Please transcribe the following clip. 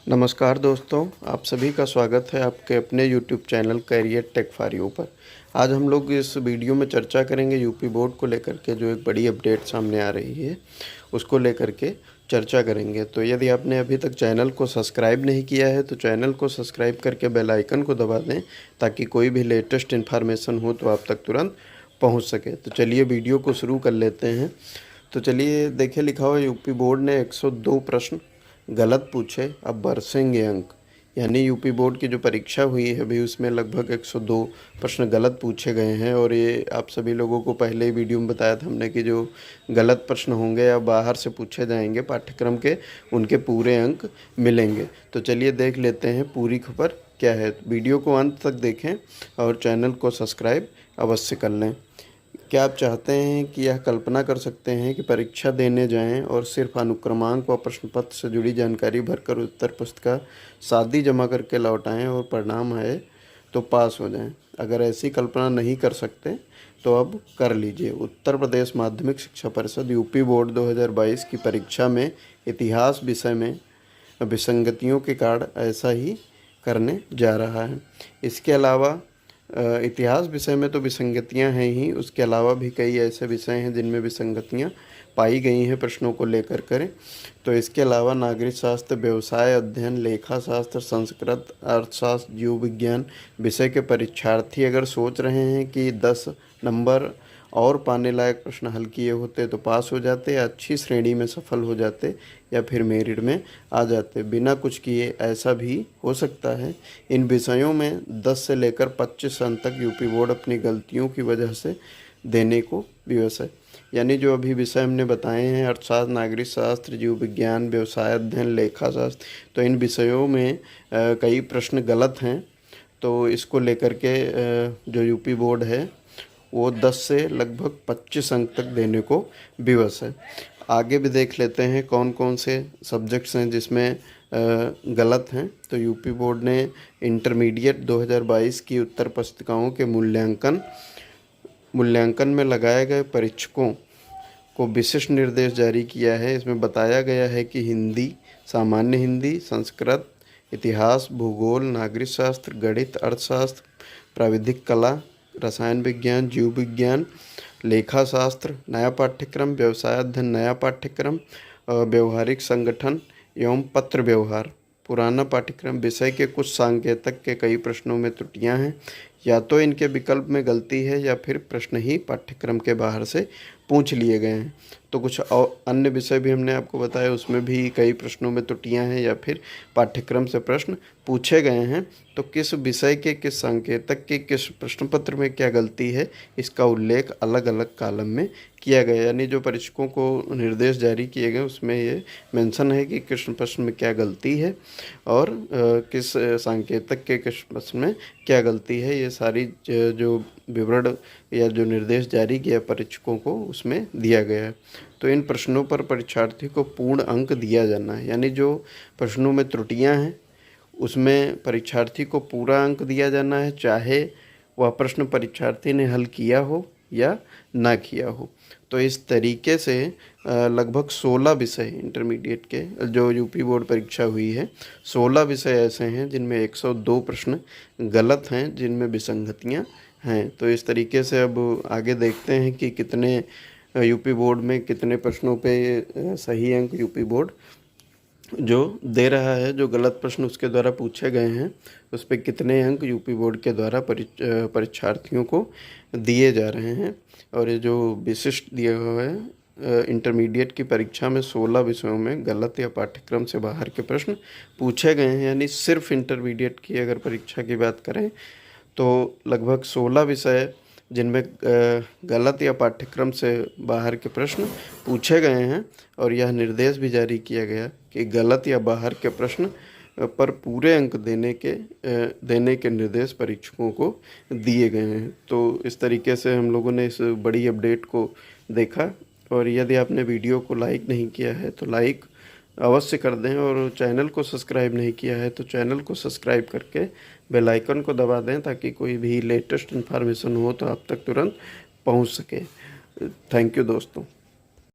नमस्कार दोस्तों, आप सभी का स्वागत है आपके अपने YouTube channel career tech for you पर। आज हम लोग इस वीडियो में चर्चा करेंगे यूपी बोर्ड को लेकर के जो एक बड़ी अपडेट सामने आ रही है, उसको लेकर के चर्चा करेंगे। तो यदि आपने अभी तक चैनल को सब्सक्राइब नहीं किया है तो चैनल को सब्सक्राइब करके बेल आइकन को दबा दें ताकि कोई भी लेटेस्ट इन्फॉर्मेशन हो तो आप तक तुरंत पहुँच सके। तो चलिए वीडियो को शुरू कर लेते हैं। तो चलिए देखिए, लिखा हुआ यूपी बोर्ड ने 102 प्रश्न गलत पूछे, अब बरसेंगे अंक। यानी यूपी बोर्ड की जो परीक्षा हुई है अभी उसमें लगभग 102 प्रश्न गलत पूछे गए हैं। और ये आप सभी लोगों को पहले ही वीडियो में बताया था हमने कि जो गलत प्रश्न होंगे या बाहर से पूछे जाएंगे पाठ्यक्रम के, उनके पूरे अंक मिलेंगे। तो चलिए देख लेते हैं पूरी खबर क्या है। वीडियो को अंत तक देखें और चैनल को सब्सक्राइब अवश्य कर लें। क्या आप चाहते हैं कि यह कल्पना कर सकते हैं कि परीक्षा देने जाएं और सिर्फ अनुक्रमांक व प्रश्न पत्र से जुड़ी जानकारी भरकर उत्तर पुस्तिका सादी जमा करके लौटाएं और परिणाम आए तो पास हो जाएं? अगर ऐसी कल्पना नहीं कर सकते तो अब कर लीजिए। उत्तर प्रदेश माध्यमिक शिक्षा परिषद यूपी बोर्ड 2022 की परीक्षा में इतिहास विषय में विसंगतियों के कारण ऐसा ही करने जा रहा है। इसके अलावा इतिहास विषय में तो विसंगतियां हैं ही, उसके अलावा भी कई ऐसे विषय हैं जिनमें विसंगतियां पाई गई हैं प्रश्नों को लेकर करें। तो इसके अलावा नागरिक शास्त्र, व्यवसाय अध्ययन, लेखा शास्त्र, संस्कृत, अर्थशास्त्र, जीव विज्ञान विषय के परीक्षार्थी अगर सोच रहे हैं कि 10 नंबर और पाने लायक प्रश्न हल किए होते तो पास हो जाते या अच्छी श्रेणी में सफल हो जाते या फिर मेरिट में आ जाते, बिना कुछ किए ऐसा भी हो सकता है। इन विषयों में 10 से लेकर 25 अंक तक यूपी बोर्ड अपनी गलतियों की वजह से देने को विवश है। यानी जो अभी विषय हमने बताए हैं, अर्थशास्त्र, नागरिक शास्त्र, जीव विज्ञान, व्यवसाय अध्ययन, लेखा शास्त्र, तो इन विषयों में कई प्रश्न गलत हैं। तो इसको लेकर के जो यूपी बोर्ड है वो 10 से लगभग 25 अंक तक देने को विवश है। आगे भी देख लेते हैं कौन कौन से सब्जेक्ट्स हैं जिसमें गलत हैं। तो यूपी बोर्ड ने इंटरमीडिएट 2022 की उत्तर पुस्तिकाओं के मूल्यांकन में लगाए गए परीक्षकों को विशिष्ट निर्देश जारी किया है। इसमें बताया गया है कि हिंदी, सामान्य हिंदी, संस्कृत, इतिहास, भूगोल, नागरिक शास्त्र, गणित, अर्थशास्त्र, प्राविधिक कला, रसायन विज्ञान, जीव विज्ञान, लेखा शास्त्र नया पाठ्यक्रम, व्यवसाय अध्ययन नया पाठ्यक्रम, व्यवहारिक संगठन एवं पत्र व्यवहार पुराना पाठ्यक्रम विषय के कुछ सांकेतिक के कई प्रश्नों में त्रुटियां हैं। या तो इनके विकल्प में गलती है या फिर प्रश्न ही पाठ्यक्रम के बाहर से पूछ लिए गए हैं। तो कुछ और अन्य विषय भी हमने आपको बताया, उसमें भी कई प्रश्नों में त्रुटियां हैं या फिर पाठ्यक्रम से प्रश्न पूछे गए हैं। तो किस विषय के, किस सांकेतिक के, किस प्रश्न पत्र में क्या गलती है, इसका उल्लेख अलग अलग कॉलम में किया गया। यानी जो परीक्षकों को निर्देश जारी किए गए उसमें ये मेंशन है कि किस प्रश्न में क्या गलती है और किस सांकेतिक के किस प्रश्न में क्या गलती है। ये सारी जो विवरण या जो निर्देश जारी किया परीक्षकों को उसमें दिया गया है। तो इन प्रश्नों पर परीक्षार्थी को पूर्ण अंक दिया जाना है। यानी जो प्रश्नों में त्रुटियां हैं उसमें परीक्षार्थी को पूरा अंक दिया जाना है, चाहे वह प्रश्न परीक्षार्थी ने हल किया हो या ना किया हो। तो इस तरीके से लगभग 16 विषय इंटरमीडिएट के जो यूपी बोर्ड परीक्षा हुई है, 16 विषय ऐसे हैं जिनमें 102 प्रश्न गलत हैं, जिनमें विसंगतियां हैं। तो इस तरीके से अब आगे देखते हैं कि कितने यूपी बोर्ड में कितने प्रश्नों पे सही अंक यूपी बोर्ड जो दे रहा है। जो गलत प्रश्न उसके द्वारा पूछे गए हैं उस पर कितने अंक यूपी बोर्ड के द्वारा परीक्षार्थियों को दिए जा रहे हैं। और ये जो विशिष्ट दिया हुआ है, इंटरमीडिएट की परीक्षा में 16 विषयों में गलत या पाठ्यक्रम से बाहर के प्रश्न पूछे गए हैं। यानी सिर्फ इंटरमीडिएट की अगर परीक्षा की बात करें तो लगभग 16 विषय जिनमें गलत या पाठ्यक्रम से बाहर के प्रश्न पूछे गए हैं। और यह निर्देश भी जारी किया गया कि गलत या बाहर के प्रश्न पर पूरे अंक देने के निर्देश परीक्षकों को दिए गए हैं। तो इस तरीके से हम लोगों ने इस बड़ी अपडेट को देखा। और यदि आपने वीडियो को लाइक नहीं किया है तो लाइक अवश्य कर दें, और चैनल को सब्सक्राइब नहीं किया है तो चैनल को सब्सक्राइब करके बेल आइकन को दबा दें ताकि कोई भी लेटेस्ट इन्फॉर्मेशन हो तो आप तक तुरंत पहुंच सके। थैंक यू दोस्तों।